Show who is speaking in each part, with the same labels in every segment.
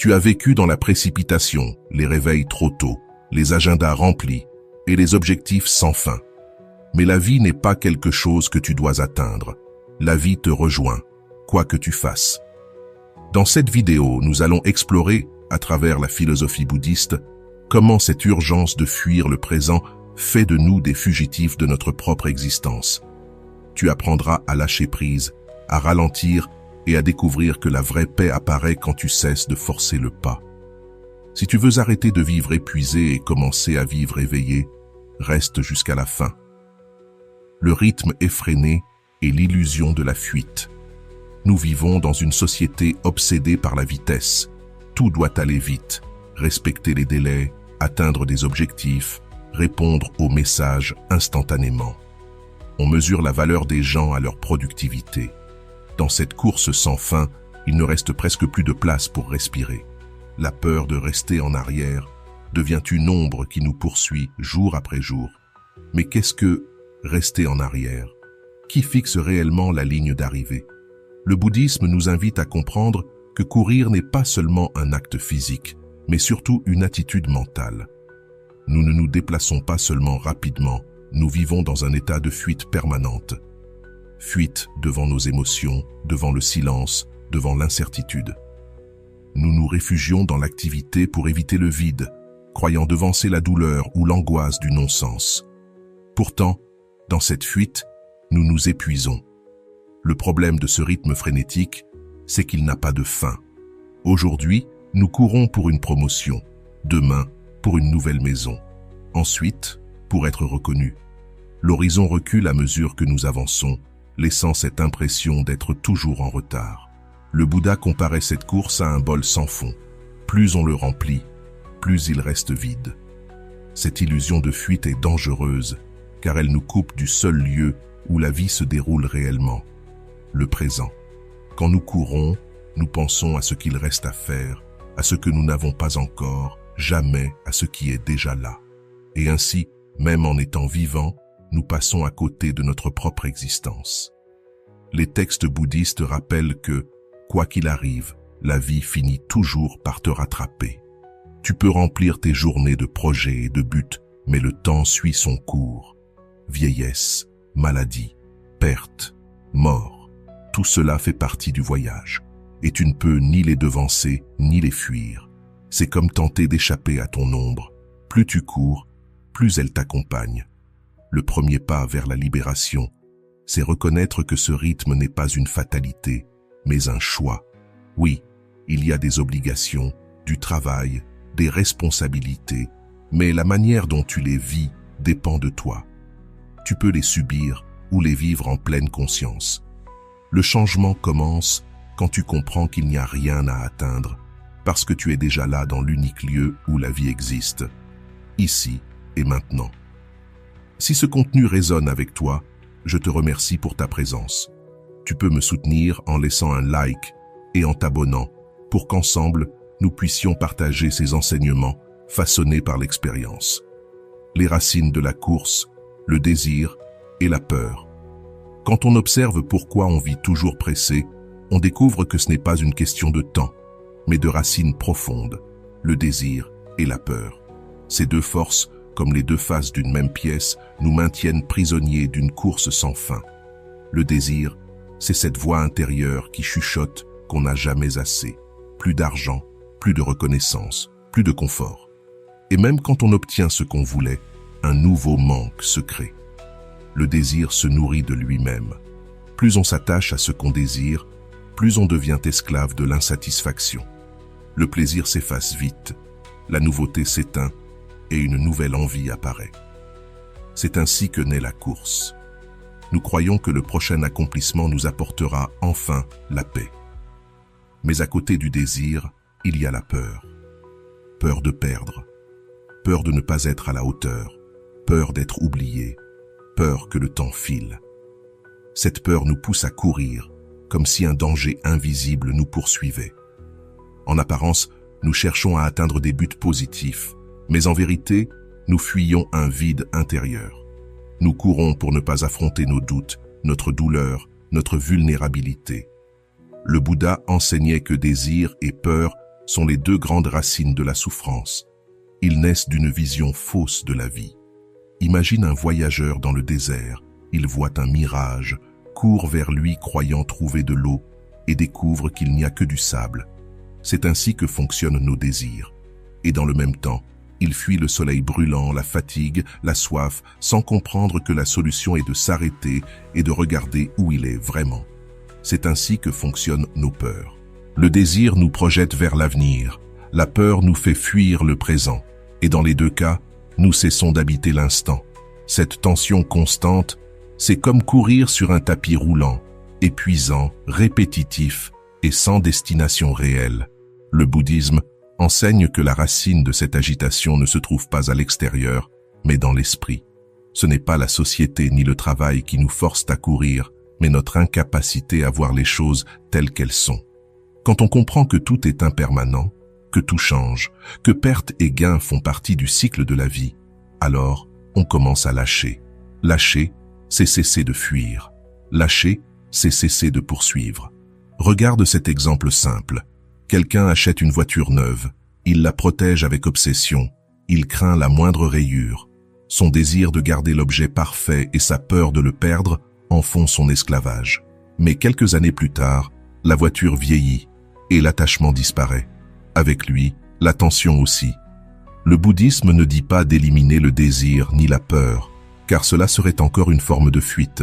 Speaker 1: Tu as vécu dans la précipitation, les réveils trop tôt, les agendas remplis et les objectifs sans fin. Mais la vie n'est pas quelque chose que tu dois atteindre. La vie te rejoint, quoi que tu fasses. Dans cette vidéo, nous allons explorer, à travers la philosophie bouddhiste, comment cette urgence de fuir le présent fait de nous des fugitifs de notre propre existence. Tu apprendras à lâcher prise, à ralentir et à découvrir que la vraie paix apparaît quand tu cesses de forcer le pas. Si tu veux arrêter de vivre épuisé et commencer à vivre éveillé, reste jusqu'à la fin. Le rythme effréné est l'illusion de la fuite. Nous vivons dans une société obsédée par la vitesse. Tout doit aller vite, respecter les délais, atteindre des objectifs, répondre aux messages instantanément. On mesure la valeur des gens à leur productivité. Dans cette course sans fin, il ne reste presque plus de place pour respirer. La peur de rester en arrière devient une ombre qui nous poursuit jour après jour. Mais qu'est-ce que rester en arrière? Qui fixe réellement la ligne d'arrivée? Le bouddhisme nous invite à comprendre que courir n'est pas seulement un acte physique, mais surtout une attitude mentale. Nous ne nous déplaçons pas seulement rapidement, nous vivons dans un état de fuite permanente. Fuite devant nos émotions, devant le silence, devant l'incertitude. Nous nous réfugions dans l'activité pour éviter le vide, croyant devancer la douleur ou l'angoisse du non-sens. Pourtant, dans cette fuite, nous nous épuisons. Le problème de ce rythme frénétique, c'est qu'il n'a pas de fin. Aujourd'hui, nous courons pour une promotion. Demain, pour une nouvelle maison. Ensuite, pour être reconnus. L'horizon recule à mesure que nous avançons, laissant cette impression d'être toujours en retard. Le Bouddha comparait cette course à un bol sans fond. Plus on le remplit, plus il reste vide. Cette illusion de fuite est dangereuse, car elle nous coupe du seul lieu où la vie se déroule réellement, le présent. Quand nous courons, nous pensons à ce qu'il reste à faire, à ce que nous n'avons pas encore, jamais à ce qui est déjà là. Et ainsi, même en étant vivants, nous passons à côté de notre propre existence. Les textes bouddhistes rappellent que, quoi qu'il arrive, la vie finit toujours par te rattraper. Tu peux remplir tes journées de projets et de buts, mais le temps suit son cours. Vieillesse, maladie, perte, mort, tout cela fait partie du voyage. Et tu ne peux ni les devancer, ni les fuir. C'est comme tenter d'échapper à ton ombre. Plus tu cours, plus elle t'accompagne. Le premier pas vers la libération, c'est reconnaître que ce rythme n'est pas une fatalité, mais un choix. Oui, il y a des obligations, du travail, des responsabilités, mais la manière dont tu les vis dépend de toi. Tu peux les subir ou les vivre en pleine conscience. Le changement commence quand tu comprends qu'il n'y a rien à atteindre, parce que tu es déjà là dans l'unique lieu où la vie existe, ici et maintenant. Si ce contenu résonne avec toi, je te remercie pour ta présence. Tu peux me soutenir en laissant un like et en t'abonnant pour qu'ensemble, nous puissions partager ces enseignements façonnés par l'expérience. Les racines de la course, le désir et la peur. Quand on observe pourquoi on vit toujours pressé, on découvre que ce n'est pas une question de temps, mais de racines profondes, le désir et la peur. Ces deux forces, comme les deux faces d'une même pièce, nous maintiennent prisonniers d'une course sans fin. Le désir, c'est cette voix intérieure qui chuchote qu'on n'a jamais assez. Plus d'argent, plus de reconnaissance, plus de confort. Et même quand on obtient ce qu'on voulait, un nouveau manque se crée. Le désir se nourrit de lui-même. Plus on s'attache à ce qu'on désire, plus on devient esclave de l'insatisfaction. Le plaisir s'efface vite, la nouveauté s'éteint et une nouvelle envie apparaît. C'est ainsi que naît la course. Nous croyons que le prochain accomplissement nous apportera enfin la paix. Mais à côté du désir, il y a la peur. Peur de perdre, peur de ne pas être à la hauteur, peur d'être oublié, peur que le temps file. Cette peur nous pousse à courir, comme si un danger invisible nous poursuivait. En apparence, nous cherchons à atteindre des buts positifs, mais en vérité, nous fuyons un vide intérieur. Nous courons pour ne pas affronter nos doutes, notre douleur, notre vulnérabilité. Le Bouddha enseignait que désir et peur sont les deux grandes racines de la souffrance. Ils naissent d'une vision fausse de la vie. Imagine un voyageur dans le désert. Il voit un mirage, court vers lui croyant trouver de l'eau et découvre qu'il n'y a que du sable. C'est ainsi que fonctionnent nos désirs. Et dans le même temps, il fuit le soleil brûlant, la fatigue, la soif, sans comprendre que la solution est de s'arrêter et de regarder où il est vraiment. C'est ainsi que fonctionnent nos peurs. Le désir nous projette vers l'avenir, la peur nous fait fuir le présent, et dans les deux cas, nous cessons d'habiter l'instant. Cette tension constante, c'est comme courir sur un tapis roulant, épuisant, répétitif et sans destination réelle. Le bouddhisme enseigne que la racine de cette agitation ne se trouve pas à l'extérieur, mais dans l'esprit. Ce n'est pas la société ni le travail qui nous forcent à courir, mais notre incapacité à voir les choses telles qu'elles sont. Quand on comprend que tout est impermanent, que tout change, que pertes et gains font partie du cycle de la vie, alors on commence à lâcher. Lâcher, c'est cesser de fuir. Lâcher, c'est cesser de poursuivre. Regarde cet exemple simple. Quelqu'un achète une voiture neuve. Il la protège avec obsession. Il craint la moindre rayure. Son désir de garder l'objet parfait et sa peur de le perdre en font son esclavage. Mais quelques années plus tard, la voiture vieillit et l'attachement disparaît. Avec lui, l'attention aussi. Le bouddhisme ne dit pas d'éliminer le désir ni la peur, car cela serait encore une forme de fuite.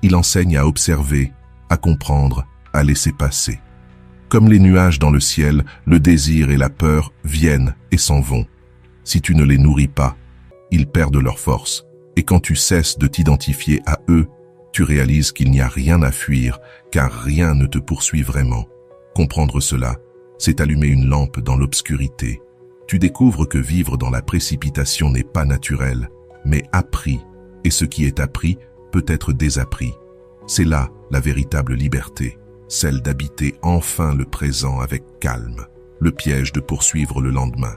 Speaker 1: Il enseigne à observer, à comprendre, à laisser passer. Comme les nuages dans le ciel, le désir et la peur viennent et s'en vont. Si tu ne les nourris pas, ils perdent leur force. Et quand tu cesses de t'identifier à eux, tu réalises qu'il n'y a rien à fuir, car rien ne te poursuit vraiment. Comprendre cela, c'est allumer une lampe dans l'obscurité. Tu découvres que vivre dans la précipitation n'est pas naturel, mais appris, et ce qui est appris peut être désappris. C'est là la véritable liberté, celle d'habiter enfin le présent avec calme, le piège de poursuivre le lendemain.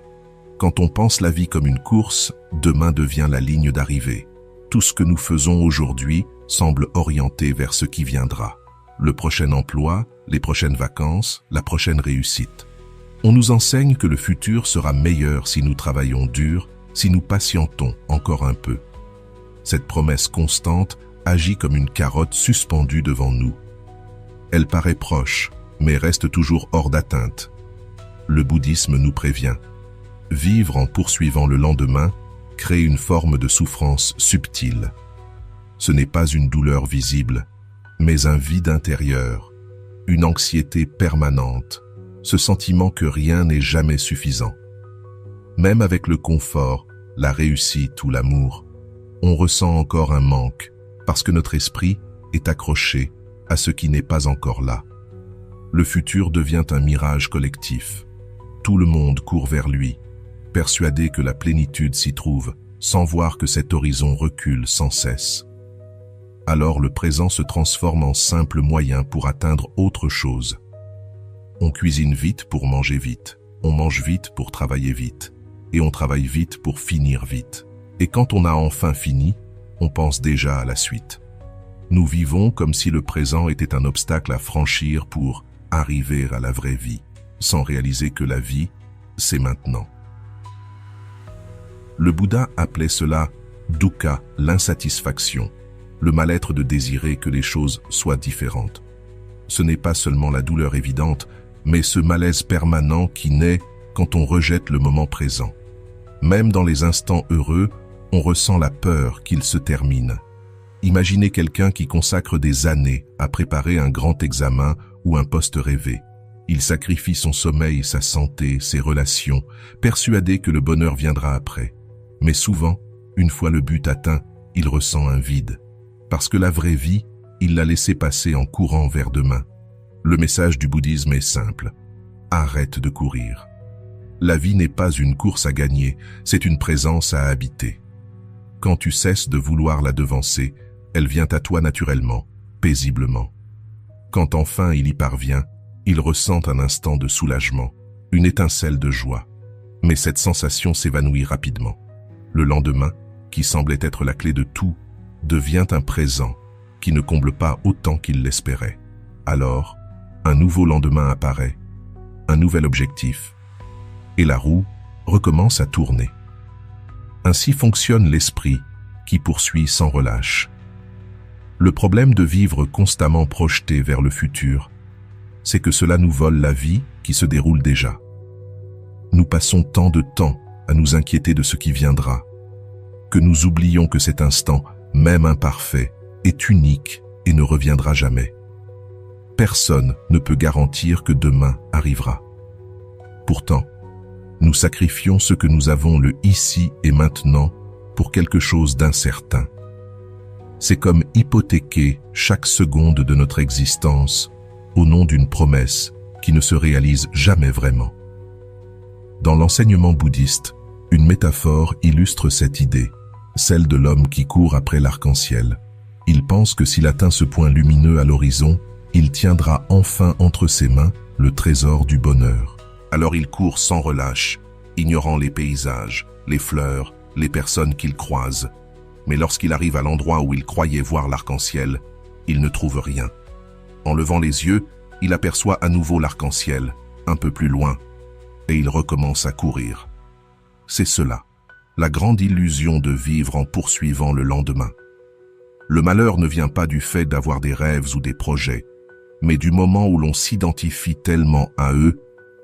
Speaker 1: Quand on pense la vie comme une course, demain devient la ligne d'arrivée. Tout ce que nous faisons aujourd'hui semble orienté vers ce qui viendra. Le prochain emploi, les prochaines vacances, la prochaine réussite. On nous enseigne que le futur sera meilleur si nous travaillons dur, si nous patientons encore un peu. Cette promesse constante agit comme une carotte suspendue devant nous. Elle paraît proche, mais reste toujours hors d'atteinte. Le bouddhisme nous prévient. Vivre en poursuivant le lendemain crée une forme de souffrance subtile. Ce n'est pas une douleur visible, mais un vide intérieur, une anxiété permanente, ce sentiment que rien n'est jamais suffisant. Même avec le confort, la réussite ou l'amour, on ressent encore un manque, parce que notre esprit est accroché à ce qui n'est pas encore là. Le futur devient un mirage collectif. Tout le monde court vers lui, persuadé que la plénitude s'y trouve, sans voir que cet horizon recule sans cesse. Alors le présent se transforme en simple moyen pour atteindre autre chose. On cuisine vite pour manger vite, on mange vite pour travailler vite, et on travaille vite pour finir vite. Et quand on a enfin fini, on pense déjà à la suite. Nous vivons comme si le présent était un obstacle à franchir pour arriver à la vraie vie, sans réaliser que la vie, c'est maintenant. Le Bouddha appelait cela dukkha, l'insatisfaction, le mal-être de désirer que les choses soient différentes. Ce n'est pas seulement la douleur évidente, mais ce malaise permanent qui naît quand on rejette le moment présent. Même dans les instants heureux, on ressent la peur qu'il se termine. Imaginez quelqu'un qui consacre des années à préparer un grand examen ou un poste rêvé. Il sacrifie son sommeil, sa santé, ses relations, persuadé que le bonheur viendra après. Mais souvent, une fois le but atteint, il ressent un vide. Parce que la vraie vie, il l'a laissé passer en courant vers demain. Le message du bouddhisme est simple. Arrête de courir. La vie n'est pas une course à gagner, c'est une présence à habiter. Quand tu cesses de vouloir la devancer, elle vient à toi naturellement, paisiblement. Quand enfin il y parvient, il ressent un instant de soulagement, une étincelle de joie. Mais cette sensation s'évanouit rapidement. Le lendemain, qui semblait être la clé de tout, devient un présent qui ne comble pas autant qu'il l'espérait. Alors, un nouveau lendemain apparaît, un nouvel objectif, et la roue recommence à tourner. Ainsi fonctionne l'esprit qui poursuit sans relâche. Le problème de vivre constamment projeté vers le futur, c'est que cela nous vole la vie qui se déroule déjà. Nous passons tant de temps à nous inquiéter de ce qui viendra, que nous oublions que cet instant, même imparfait, est unique et ne reviendra jamais. Personne ne peut garantir que demain arrivera. Pourtant, nous sacrifions ce que nous avons le ici et maintenant pour quelque chose d'incertain. C'est comme hypothéquer chaque seconde de notre existence au nom d'une promesse qui ne se réalise jamais vraiment. Dans l'enseignement bouddhiste, une métaphore illustre cette idée, celle de l'homme qui court après l'arc-en-ciel. Il pense que s'il atteint ce point lumineux à l'horizon, il tiendra enfin entre ses mains le trésor du bonheur. Alors il court sans relâche, ignorant les paysages, les fleurs, les personnes qu'il croise. Mais lorsqu'il arrive à l'endroit où il croyait voir l'arc-en-ciel, il ne trouve rien. En levant les yeux, il aperçoit à nouveau l'arc-en-ciel, un peu plus loin, et il recommence à courir. C'est cela, la grande illusion de vivre en poursuivant le lendemain. Le malheur ne vient pas du fait d'avoir des rêves ou des projets, mais du moment où l'on s'identifie tellement à eux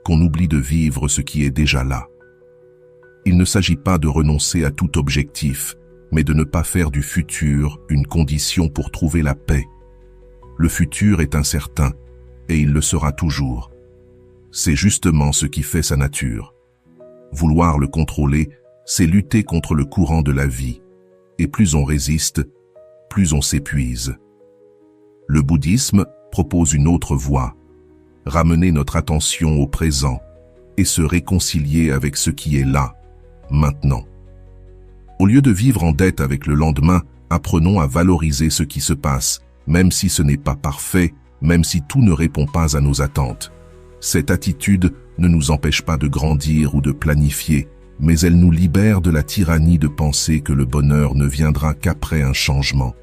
Speaker 1: qu'on oublie de vivre ce qui est déjà là. Il ne s'agit pas de renoncer à tout objectif, mais de ne pas faire du futur une condition pour trouver la paix. Le futur est incertain, et il le sera toujours. C'est justement ce qui fait sa nature. Vouloir le contrôler, c'est lutter contre le courant de la vie, et plus on résiste, plus on s'épuise. Le bouddhisme propose une autre voie, ramener notre attention au présent et se réconcilier avec ce qui est là, maintenant. Au lieu de vivre en dette avec le lendemain, apprenons à valoriser ce qui se passe, même si ce n'est pas parfait, même si tout ne répond pas à nos attentes. Cette attitude ne nous empêche pas de grandir ou de planifier, mais elle nous libère de la tyrannie de penser que le bonheur ne viendra qu'après un changement.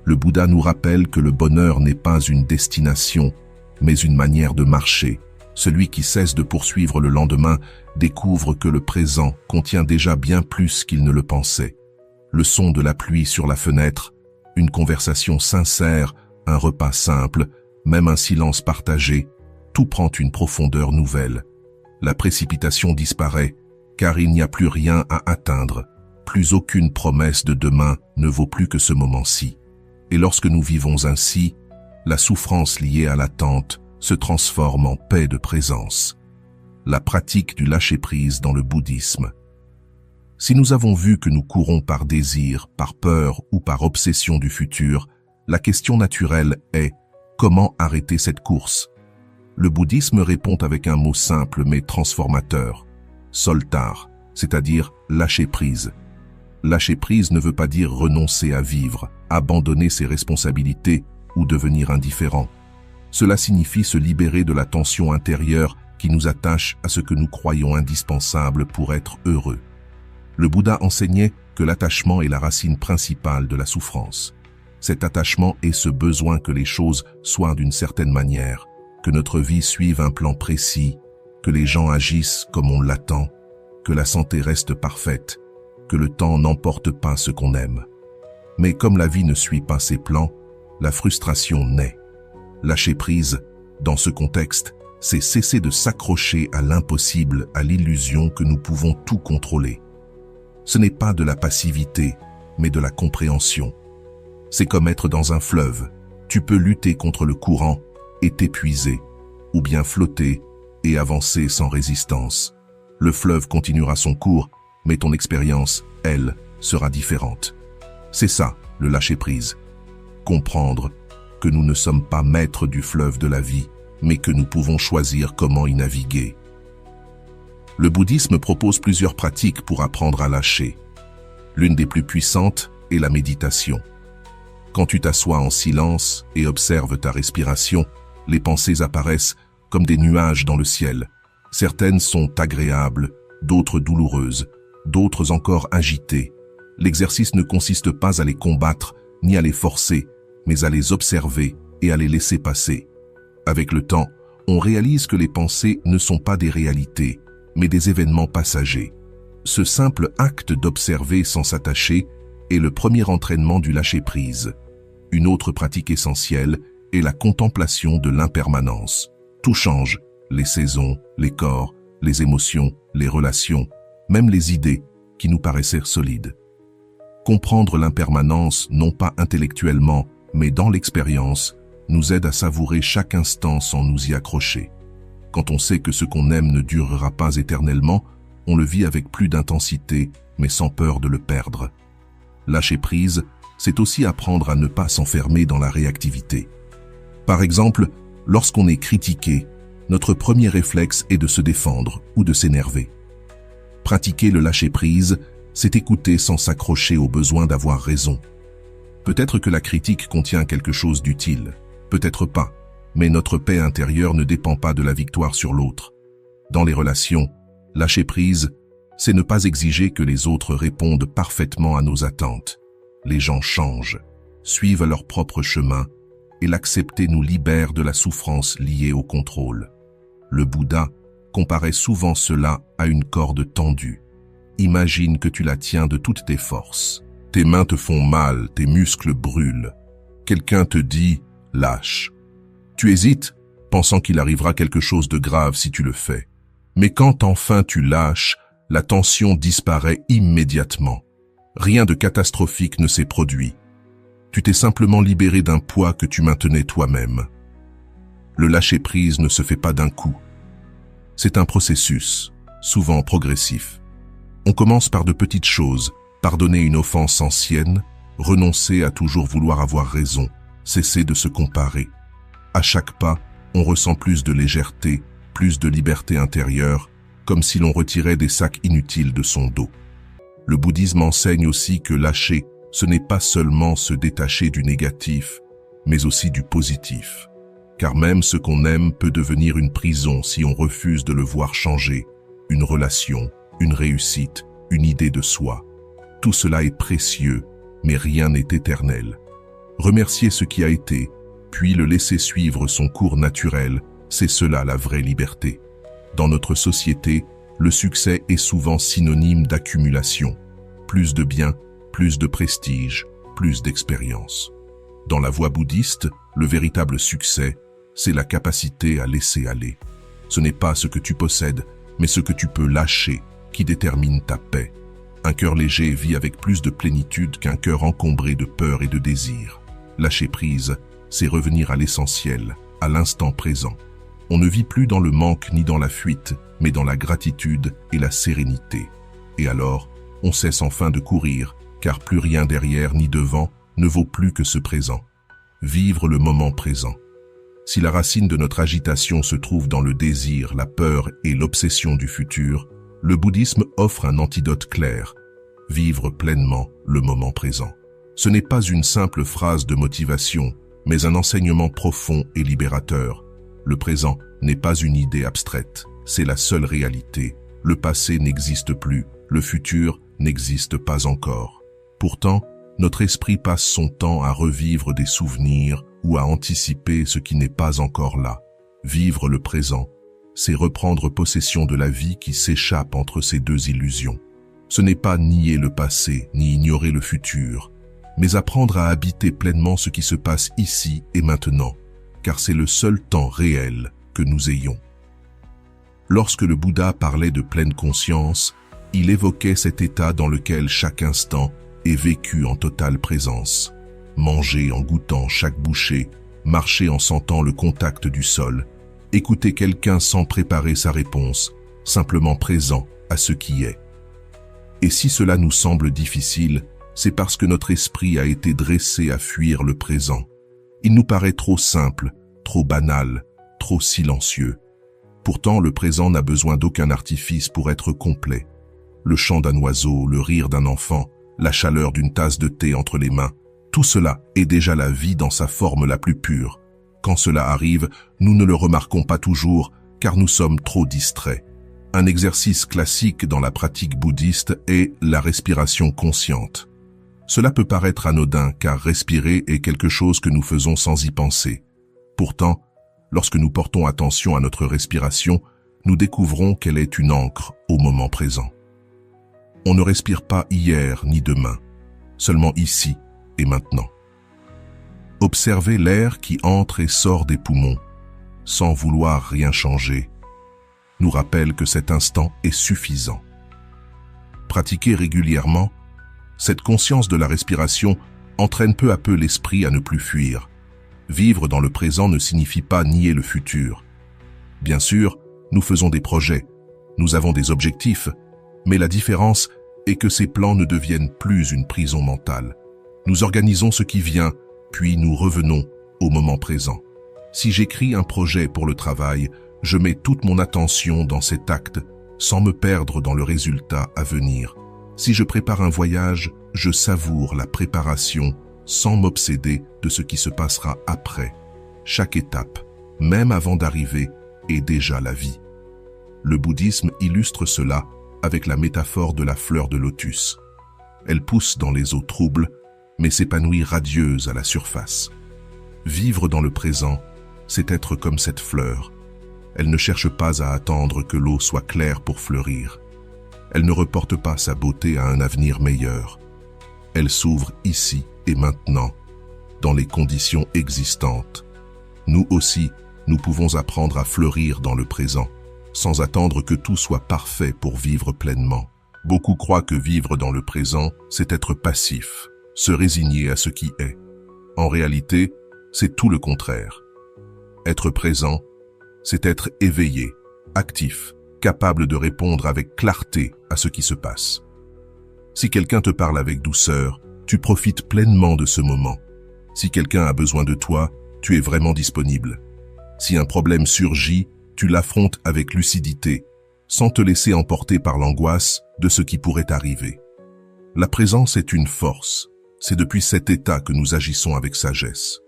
Speaker 1: Le Bouddha nous rappelle que le bonheur n'est pas une destination, mais une manière de marcher. Celui qui cesse de poursuivre le lendemain découvre que le présent contient déjà bien plus qu'il ne le pensait. Le son de la pluie sur la fenêtre, une conversation sincère, un repas simple, même un silence partagé, tout prend une profondeur nouvelle. La précipitation disparaît, car il n'y a plus rien à atteindre. Plus aucune promesse de demain ne vaut plus que ce moment-ci. Et lorsque nous vivons ainsi, la souffrance liée à l'attente se transforme en paix de présence. La pratique du lâcher-prise dans le bouddhisme. Si nous avons vu que nous courons par désir, par peur ou par obsession du futur, la question naturelle est « Comment arrêter cette course ?» Le bouddhisme répond avec un mot simple mais transformateur, soltar, c'est-à-dire lâcher prise. Lâcher prise ne veut pas dire renoncer à vivre, abandonner ses responsabilités ou devenir indifférent. Cela signifie se libérer de la tension intérieure qui nous attache à ce que nous croyons indispensable pour être heureux. Le Bouddha enseignait que l'attachement est la racine principale de la souffrance. Cet attachement est ce besoin que les choses soient d'une certaine manière, que notre vie suive un plan précis, que les gens agissent comme on l'attend, que la santé reste parfaite, que le temps n'emporte pas ce qu'on aime. Mais comme la vie ne suit pas ses plans, la frustration naît. Lâcher prise, dans ce contexte, c'est cesser de s'accrocher à l'impossible, à l'illusion que nous pouvons tout contrôler. Ce n'est pas de la passivité, mais de la compréhension. C'est comme être dans un fleuve. Tu peux lutter contre le courant et t'épuiser, ou bien flotter et avancer sans résistance. Le fleuve continuera son cours, mais ton expérience, elle, sera différente. C'est ça, le lâcher-prise. Comprendre que nous ne sommes pas maîtres du fleuve de la vie, mais que nous pouvons choisir comment y naviguer. Le bouddhisme propose plusieurs pratiques pour apprendre à lâcher. L'une des plus puissantes est la méditation. Quand tu t'assois en silence et observes ta respiration, les pensées apparaissent comme des nuages dans le ciel. Certaines sont agréables, d'autres douloureuses, d'autres encore agitées. L'exercice ne consiste pas à les combattre ni à les forcer, mais à les observer et à les laisser passer. Avec le temps, on réalise que les pensées ne sont pas des réalités, mais des événements passagers. Ce simple acte d'observer sans s'attacher est le premier entraînement du lâcher-prise. Une autre pratique essentielle est la contemplation de l'impermanence. Tout change, les saisons, les corps, les émotions, les relations, même les idées qui nous paraissaient solides. Comprendre l'impermanence, non pas intellectuellement, mais dans l'expérience, nous aide à savourer chaque instant sans nous y accrocher. Quand on sait que ce qu'on aime ne durera pas éternellement, on le vit avec plus d'intensité, mais sans peur de le perdre. Lâcher prise, c'est aussi apprendre à ne pas s'enfermer dans la réactivité. Par exemple, lorsqu'on est critiqué, notre premier réflexe est de se défendre ou de s'énerver. Pratiquer le lâcher-prise, c'est écouter sans s'accrocher au besoin d'avoir raison. Peut-être que la critique contient quelque chose d'utile, peut-être pas, mais notre paix intérieure ne dépend pas de la victoire sur l'autre. Dans les relations, lâcher prise, c'est ne pas exiger que les autres répondent parfaitement à nos attentes. Les gens changent, suivent leur propre chemin, et l'accepter nous libère de la souffrance liée au contrôle. Le Bouddha comparait souvent cela à une corde tendue. Imagine que tu la tiens de toutes tes forces. Tes mains te font mal, tes muscles brûlent. Quelqu'un te dit « lâche ». Tu hésites, pensant qu'il arrivera quelque chose de grave si tu le fais. Mais quand enfin tu lâches, la tension disparaît immédiatement. Rien de catastrophique ne s'est produit. Tu t'es simplement libéré d'un poids que tu maintenais toi-même. Le lâcher-prise ne se fait pas d'un coup. C'est un processus, souvent progressif. On commence par de petites choses, pardonner une offense ancienne, renoncer à toujours vouloir avoir raison, cesser de se comparer. À chaque pas, on ressent plus de légèreté, plus de liberté intérieure, comme si l'on retirait des sacs inutiles de son dos. Le bouddhisme enseigne aussi que lâcher, ce n'est pas seulement se détacher du négatif, mais aussi du positif. Car même ce qu'on aime peut devenir une prison si on refuse de le voir changer, une relation, une réussite, une idée de soi. Tout cela est précieux, mais rien n'est éternel. Remercier ce qui a été, puis le laisser suivre son cours naturel, c'est cela la vraie liberté. Dans notre société, le succès est souvent synonyme d'accumulation. Plus de biens, plus de prestige, plus d'expérience. Dans la voie bouddhiste, le véritable succès, c'est la capacité à laisser aller. Ce n'est pas ce que tu possèdes, mais ce que tu peux lâcher qui détermine ta paix. Un cœur léger vit avec plus de plénitude qu'un cœur encombré de peur et de désir. Lâcher prise, c'est revenir à l'essentiel, à l'instant présent. On ne vit plus dans le manque ni dans la fuite, mais dans la gratitude et la sérénité. Et alors, on cesse enfin de courir, car plus rien derrière ni devant ne vaut plus que ce présent. Vivre le moment présent. Si la racine de notre agitation se trouve dans le désir, la peur et l'obsession du futur, le bouddhisme offre un antidote clair. Vivre pleinement le moment présent. Ce n'est pas une simple phrase de motivation, mais un enseignement profond et libérateur. Le présent n'est pas une idée abstraite, c'est la seule réalité. Le passé n'existe plus, le futur n'existe pas encore. Pourtant, notre esprit passe son temps à revivre des souvenirs ou à anticiper ce qui n'est pas encore là. Vivre le présent, c'est reprendre possession de la vie qui s'échappe entre ces deux illusions. Ce n'est pas nier le passé, ni ignorer le futur, mais apprendre à habiter pleinement ce qui se passe ici et maintenant, car c'est le seul temps réel que nous ayons. Lorsque le Bouddha parlait de pleine conscience, il évoquait cet état dans lequel chaque instant est vécu en totale présence. Manger en goûtant chaque bouchée, marcher en sentant le contact du sol, écouter quelqu'un sans préparer sa réponse, simplement présent à ce qui est. Et si cela nous semble difficile, c'est parce que notre esprit a été dressé à fuir le présent. Il nous paraît trop simple, trop banal, trop silencieux. Pourtant, le présent n'a besoin d'aucun artifice pour être complet. Le chant d'un oiseau, le rire d'un enfant, la chaleur d'une tasse de thé entre les mains, tout cela est déjà la vie dans sa forme la plus pure. Quand cela arrive, nous ne le remarquons pas toujours, car nous sommes trop distraits. Un exercice classique dans la pratique bouddhiste est la respiration consciente. Cela peut paraître anodin, car respirer est quelque chose que nous faisons sans y penser. Pourtant, lorsque nous portons attention à notre respiration, nous découvrons qu'elle est une ancre au moment présent. On ne respire pas hier ni demain, seulement ici et maintenant. Observer l'air qui entre et sort des poumons, sans vouloir rien changer, nous rappelle que cet instant est suffisant. Pratiquer régulièrement, cette conscience de la respiration entraîne peu à peu l'esprit à ne plus fuir. Vivre dans le présent ne signifie pas nier le futur. Bien sûr, nous faisons des projets, nous avons des objectifs, mais la différence est que ces plans ne deviennent plus une prison mentale. Nous organisons ce qui vient, puis nous revenons au moment présent. Si j'écris un projet pour le travail, je mets toute mon attention dans cet acte sans me perdre dans le résultat à venir. Si je prépare un voyage, je savoure la préparation sans m'obséder de ce qui se passera après. Chaque étape, même avant d'arriver, est déjà la vie. Le bouddhisme illustre cela avec la métaphore de la fleur de lotus. Elle pousse dans les eaux troubles, mais s'épanouit radieuse à la surface. Vivre dans le présent, c'est être comme cette fleur. Elle ne cherche pas à attendre que l'eau soit claire pour fleurir. Elle ne reporte pas sa beauté à un avenir meilleur. Elle s'ouvre ici et maintenant, dans les conditions existantes. Nous aussi, nous pouvons apprendre à fleurir dans le présent, sans attendre que tout soit parfait pour vivre pleinement. Beaucoup croient que vivre dans le présent, c'est être passif, se résigner à ce qui est. En réalité, c'est tout le contraire. Être présent, c'est être éveillé, actif, capable de répondre avec clarté à ce qui se passe. Si quelqu'un te parle avec douceur, tu profites pleinement de ce moment. Si quelqu'un a besoin de toi, tu es vraiment disponible. Si un problème surgit, tu l'affrontes avec lucidité, sans te laisser emporter par l'angoisse de ce qui pourrait arriver. La présence est une force. C'est depuis cet état que nous agissons avec sagesse.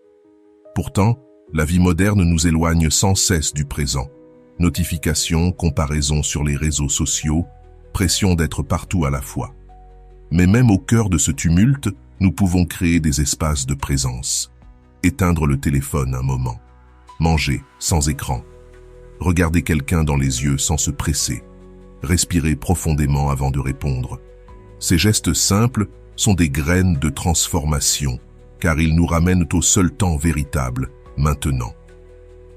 Speaker 1: Pourtant, la vie moderne nous éloigne sans cesse du présent. Notifications, comparaisons sur les réseaux sociaux, pression d'être partout à la fois. Mais même au cœur de ce tumulte, nous pouvons créer des espaces de présence. Éteindre le téléphone un moment. Manger sans écran. Regarder quelqu'un dans les yeux sans se presser. Respirer profondément avant de répondre. Ces gestes simples sont des graines de transformation, car ils nous ramènent au seul temps véritable, maintenant.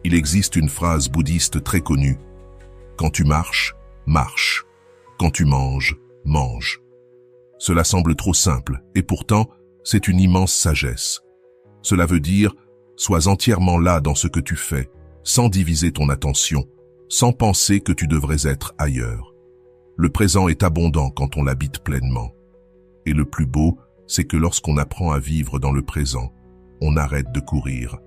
Speaker 1: Il existe une phrase bouddhiste très connue. Quand tu marches, marche. Quand tu manges, mange. Cela semble trop simple, et pourtant, c'est une immense sagesse. Cela veut dire, sois entièrement là dans ce que tu fais, sans diviser ton attention, sans penser que tu devrais être ailleurs. Le présent est abondant quand on l'habite pleinement. Et le plus beau, c'est que lorsqu'on apprend à vivre dans le présent, on arrête de courir.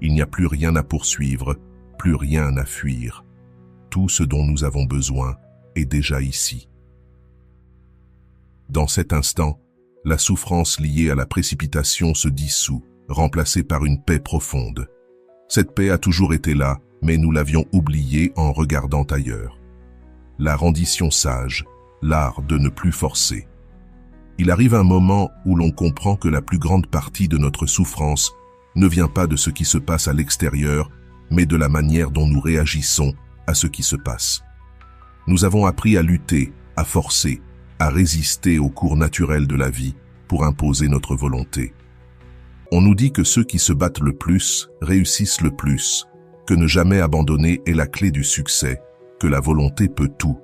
Speaker 1: Il n'y a plus rien à poursuivre, plus rien à fuir. Tout ce dont nous avons besoin est déjà ici. Dans cet instant, la souffrance liée à la précipitation se dissout, remplacée par une paix profonde. Cette paix a toujours été là, mais nous l'avions oubliée en regardant ailleurs. La rendition sage, l'art de ne plus forcer. Il arrive un moment où l'on comprend que la plus grande partie de notre souffrance ne vient pas de ce qui se passe à l'extérieur, mais de la manière dont nous réagissons à ce qui se passe. Nous avons appris à lutter, à forcer, à résister au cours naturel de la vie pour imposer notre volonté. On nous dit que ceux qui se battent le plus réussissent le plus, que ne jamais abandonner est la clé du succès, que la volonté peut tout.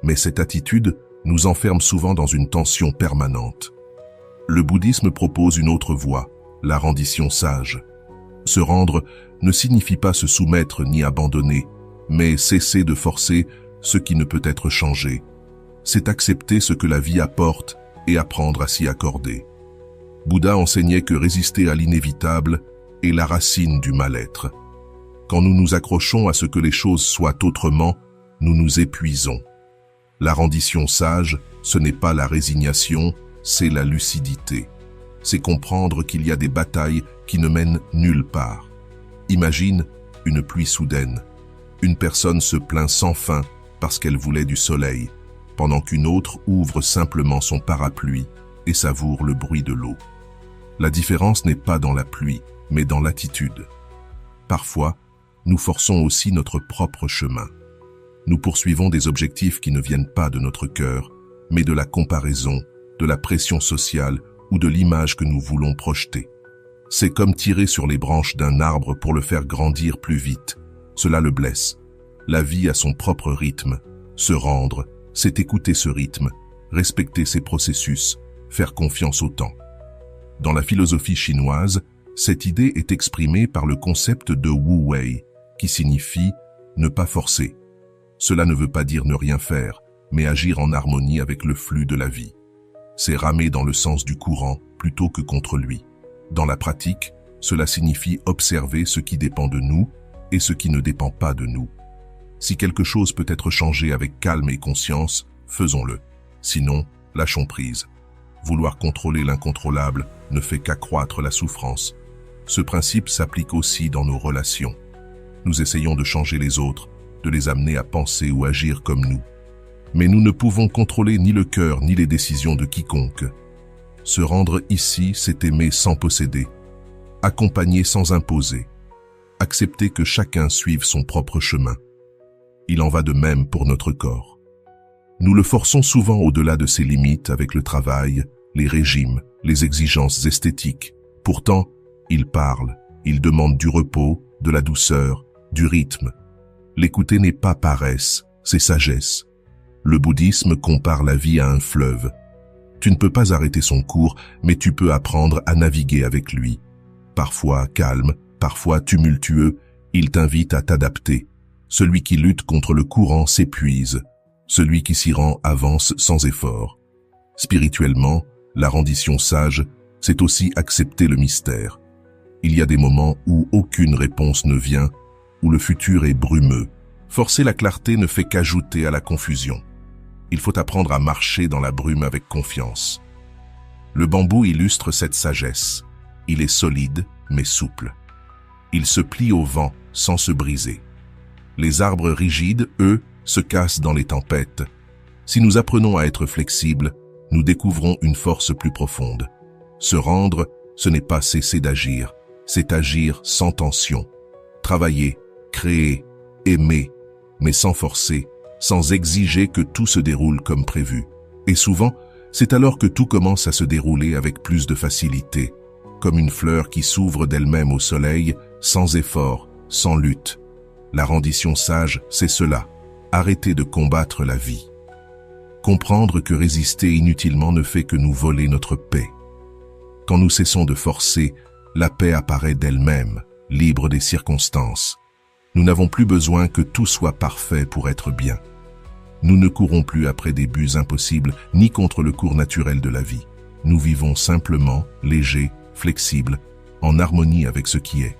Speaker 1: Mais cette attitude nous enferme souvent dans une tension permanente. Le bouddhisme propose une autre voie, la rendition sage. Se rendre ne signifie pas se soumettre ni abandonner, mais cesser de forcer ce qui ne peut être changé. C'est accepter ce que la vie apporte et apprendre à s'y accorder. Bouddha enseignait que résister à l'inévitable est la racine du mal-être. Quand nous nous accrochons à ce que les choses soient autrement, nous nous épuisons. La rendition sage, ce n'est pas la résignation, c'est la lucidité. C'est comprendre qu'il y a des batailles qui ne mènent nulle part. Imagine une pluie soudaine. Une personne se plaint sans fin parce qu'elle voulait du soleil, pendant qu'une autre ouvre simplement son parapluie et savoure le bruit de l'eau. La différence n'est pas dans la pluie, mais dans l'attitude. Parfois, nous forçons aussi notre propre chemin. Nous poursuivons des objectifs qui ne viennent pas de notre cœur, mais de la comparaison, de la pression sociale ou de l'image que nous voulons projeter. C'est comme tirer sur les branches d'un arbre pour le faire grandir plus vite. Cela le blesse. La vie a son propre rythme. Se rendre, c'est écouter ce rythme, respecter ses processus, faire confiance au temps. Dans la philosophie chinoise, cette idée est exprimée par le concept de Wu Wei, qui signifie ne pas forcer. Cela ne veut pas dire ne rien faire, mais agir en harmonie avec le flux de la vie. C'est ramer dans le sens du courant plutôt que contre lui. Dans la pratique, cela signifie observer ce qui dépend de nous et ce qui ne dépend pas de nous. Si quelque chose peut être changé avec calme et conscience, faisons-le. Sinon, lâchons prise. Vouloir contrôler l'incontrôlable ne fait qu'accroître la souffrance. Ce principe s'applique aussi dans nos relations. Nous essayons de changer les autres, de les amener à penser ou agir comme nous. Mais nous ne pouvons contrôler ni le cœur ni les décisions de quiconque. Se rendre ici, c'est aimer sans posséder, accompagner sans imposer, accepter que chacun suive son propre chemin. Il en va de même pour notre corps. Nous le forçons souvent au-delà de ses limites avec le travail, les régimes, les exigences esthétiques. Pourtant, il parle, il demande du repos, de la douceur, du rythme. L'écouter n'est pas paresse, c'est sagesse. Le bouddhisme compare la vie à un fleuve. Tu ne peux pas arrêter son cours, mais tu peux apprendre à naviguer avec lui. Parfois calme, parfois tumultueux, il t'invite à t'adapter. Celui qui lutte contre le courant s'épuise. Celui qui s'y rend avance sans effort. Spirituellement, la rendition sage, c'est aussi accepter le mystère. Il y a des moments où aucune réponse ne vient, où le futur est brumeux. Forcer la clarté ne fait qu'ajouter à la confusion. Il faut apprendre à marcher dans la brume avec confiance. Le bambou illustre cette sagesse. Il est solide, mais souple. Il se plie au vent sans se briser. Les arbres rigides, eux, se cassent dans les tempêtes. Si nous apprenons à être flexibles, nous découvrons une force plus profonde. Se rendre, ce n'est pas cesser d'agir, c'est agir sans tension. Travailler, créer, aimer, mais sans forcer, sans exiger que tout se déroule comme prévu. Et souvent, c'est alors que tout commence à se dérouler avec plus de facilité, comme une fleur qui s'ouvre d'elle-même au soleil, sans effort, sans lutte. La rendition sage, c'est cela, arrêter de combattre la vie. Comprendre que résister inutilement ne fait que nous voler notre paix. Quand nous cessons de forcer, la paix apparaît d'elle-même, libre des circonstances. Nous n'avons plus besoin que tout soit parfait pour être bien. Nous ne courons plus après des buts impossibles, ni contre le cours naturel de la vie. Nous vivons simplement, légers, flexibles, en harmonie avec ce qui est.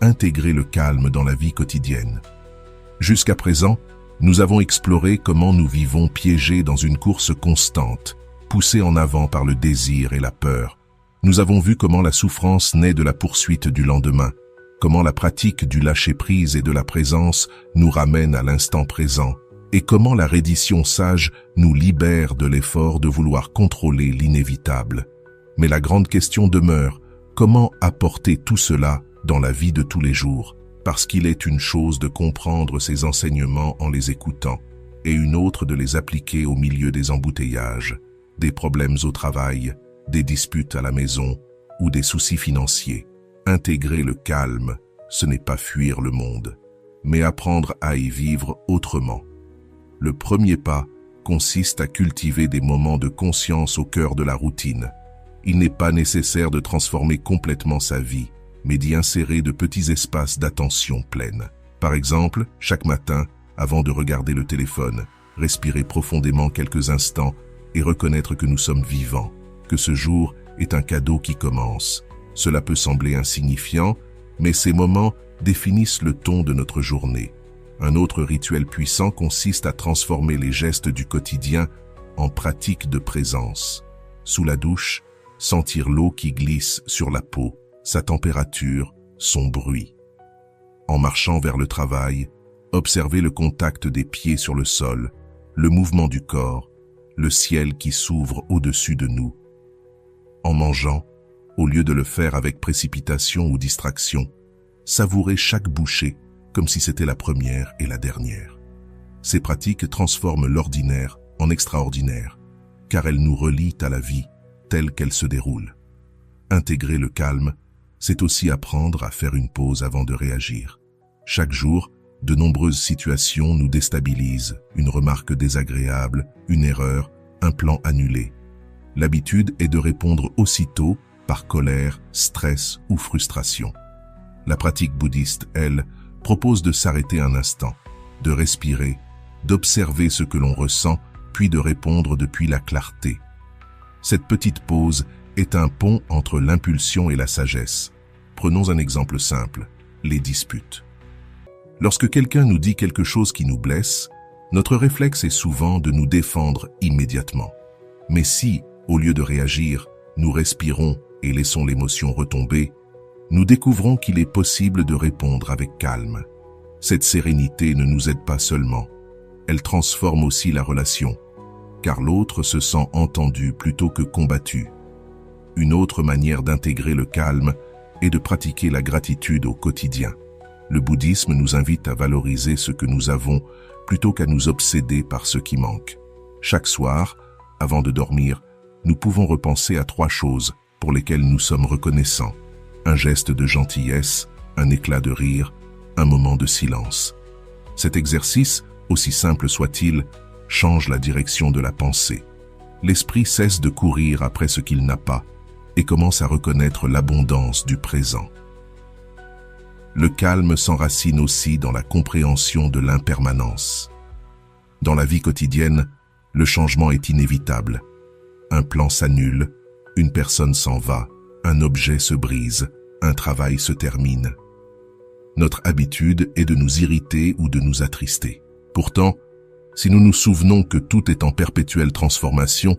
Speaker 1: Intégrer le calme dans la vie quotidienne. Jusqu'à présent, nous avons exploré comment nous vivons piégés dans une course constante, poussés en avant par le désir et la peur. Nous avons vu comment la souffrance naît de la poursuite du lendemain, comment la pratique du lâcher-prise et de la présence nous ramène à l'instant présent, et comment la reddition sage nous libère de l'effort de vouloir contrôler l'inévitable. Mais la grande question demeure, comment apporter tout cela dans la vie de tous les jours? Parce qu'il est une chose de comprendre ces enseignements en les écoutant, et une autre de les appliquer au milieu des embouteillages, des problèmes au travail, des disputes à la maison ou des soucis financiers. Intégrer le calme, ce n'est pas fuir le monde, mais apprendre à y vivre autrement. Le premier pas consiste à cultiver des moments de conscience au cœur de la routine. Il n'est pas nécessaire de transformer complètement sa vie, mais d'y insérer de petits espaces d'attention pleine. Par exemple, chaque matin, avant de regarder le téléphone, respirer profondément quelques instants et reconnaître que nous sommes vivants, que ce jour est un cadeau qui commence. Cela peut sembler insignifiant, mais ces moments définissent le ton de notre journée. Un autre rituel puissant consiste à transformer les gestes du quotidien en pratique de présence. Sous la douche, sentir l'eau qui glisse sur la peau, sa température, son bruit. En marchant vers le travail, observer le contact des pieds sur le sol, le mouvement du corps, le ciel qui s'ouvre au-dessus de nous. En mangeant, au lieu de le faire avec précipitation ou distraction, savourer chaque bouchée comme si c'était la première et la dernière. Ces pratiques transforment l'ordinaire en extraordinaire, car elles nous relient à la vie telle qu'elle se déroule. Intégrer le calme, c'est aussi apprendre à faire une pause avant de réagir. Chaque jour, de nombreuses situations nous déstabilisent, une remarque désagréable, une erreur, un plan annulé. L'habitude est de répondre aussitôt par colère, stress ou frustration. La pratique bouddhiste, elle, propose de s'arrêter un instant, de respirer, d'observer ce que l'on ressent, puis de répondre depuis la clarté. Cette petite pause est un pont entre l'impulsion et la sagesse. Prenons un exemple simple, les disputes. Lorsque quelqu'un nous dit quelque chose qui nous blesse, notre réflexe est souvent de nous défendre immédiatement. Mais si, au lieu de réagir, nous respirons et laissons l'émotion retomber, nous découvrons qu'il est possible de répondre avec calme. Cette sérénité ne nous aide pas seulement, elle transforme aussi la relation, car l'autre se sent entendu plutôt que combattu. Une autre manière d'intégrer le calme est de pratiquer la gratitude au quotidien. Le bouddhisme nous invite à valoriser ce que nous avons plutôt qu'à nous obséder par ce qui manque. Chaque soir, avant de dormir, nous pouvons repenser à 3 choses pour lesquelles nous sommes reconnaissants. Un geste de gentillesse, un éclat de rire, un moment de silence. Cet exercice, aussi simple soit-il, change la direction de la pensée. L'esprit cesse de courir après ce qu'il n'a pas et commence à reconnaître l'abondance du présent. Le calme s'enracine aussi dans la compréhension de l'impermanence. Dans la vie quotidienne, le changement est inévitable. Un plan s'annule, une personne s'en va, un objet se brise, un travail se termine. Notre habitude est de nous irriter ou de nous attrister. Pourtant, si nous nous souvenons que tout est en perpétuelle transformation,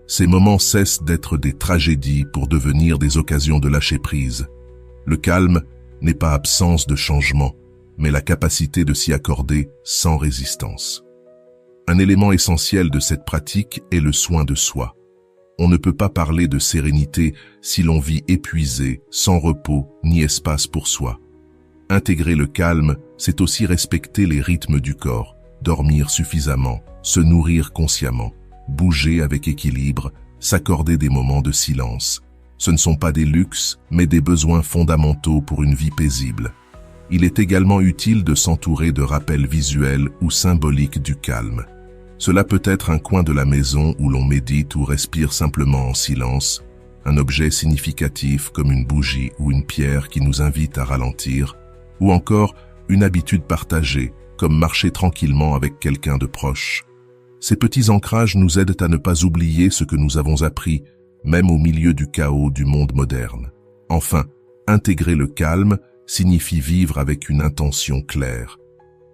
Speaker 1: ces moments cessent d'être des tragédies pour devenir des occasions de lâcher prise. Le calme n'est pas absence de changement, mais la capacité de s'y accorder sans résistance. Un élément essentiel de cette pratique est le soin de soi. On ne peut pas parler de sérénité si l'on vit épuisé, sans repos ni espace pour soi. Intégrer le calme, c'est aussi respecter les rythmes du corps, dormir suffisamment, se nourrir consciemment, bouger avec équilibre, s'accorder des moments de silence. Ce ne sont pas des luxes, mais des besoins fondamentaux pour une vie paisible. Il est également utile de s'entourer de rappels visuels ou symboliques du calme. Cela peut être un coin de la maison où l'on médite ou respire simplement en silence, un objet significatif comme une bougie ou une pierre qui nous invite à ralentir, ou encore une habitude partagée, comme marcher tranquillement avec quelqu'un de proche. Ces petits ancrages nous aident à ne pas oublier ce que nous avons appris, même au milieu du chaos du monde moderne. Enfin, intégrer le calme signifie vivre avec une intention claire.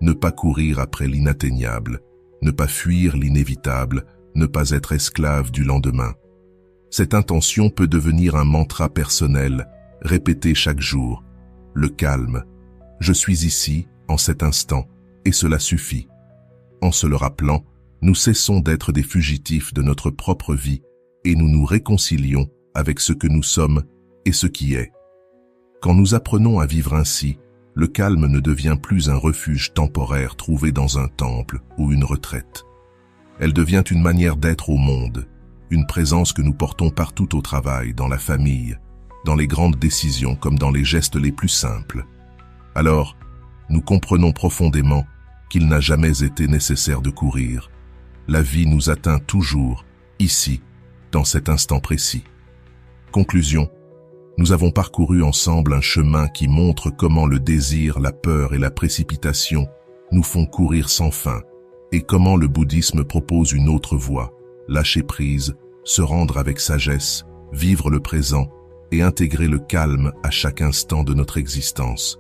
Speaker 1: Ne pas courir après l'inatteignable, ne pas fuir l'inévitable, ne pas être esclave du lendemain. Cette intention peut devenir un mantra personnel, répété chaque jour. Le calme. Je suis ici, en cet instant, et cela suffit. En se le rappelant, nous cessons d'être des fugitifs de notre propre vie et nous nous réconcilions avec ce que nous sommes et ce qui est. Quand nous apprenons à vivre ainsi, le calme ne devient plus un refuge temporaire trouvé dans un temple ou une retraite. Elle devient une manière d'être au monde, une présence que nous portons partout au travail, dans la famille, dans les grandes décisions comme dans les gestes les plus simples. Alors, nous comprenons profondément qu'il n'a jamais été nécessaire de courir. La vie nous atteint toujours, ici, dans cet instant précis. Conclusion. Nous avons parcouru ensemble un chemin qui montre comment le désir, la peur et la précipitation nous font courir sans fin, et comment le bouddhisme propose une autre voie, lâcher prise, se rendre avec sagesse, vivre le présent et intégrer le calme à chaque instant de notre existence.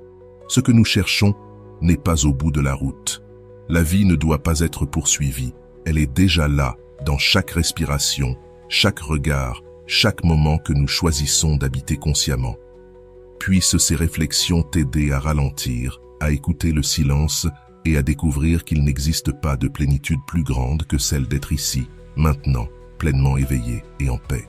Speaker 1: Ce que nous cherchons n'est pas au bout de la route. La vie ne doit pas être poursuivie, elle est déjà là, dans chaque respiration, chaque regard, chaque moment que nous choisissons d'habiter consciemment. Puissent ces réflexions t'aider à ralentir, à écouter le silence et à découvrir qu'il n'existe pas de plénitude plus grande que celle d'être ici, maintenant, pleinement éveillé et en paix.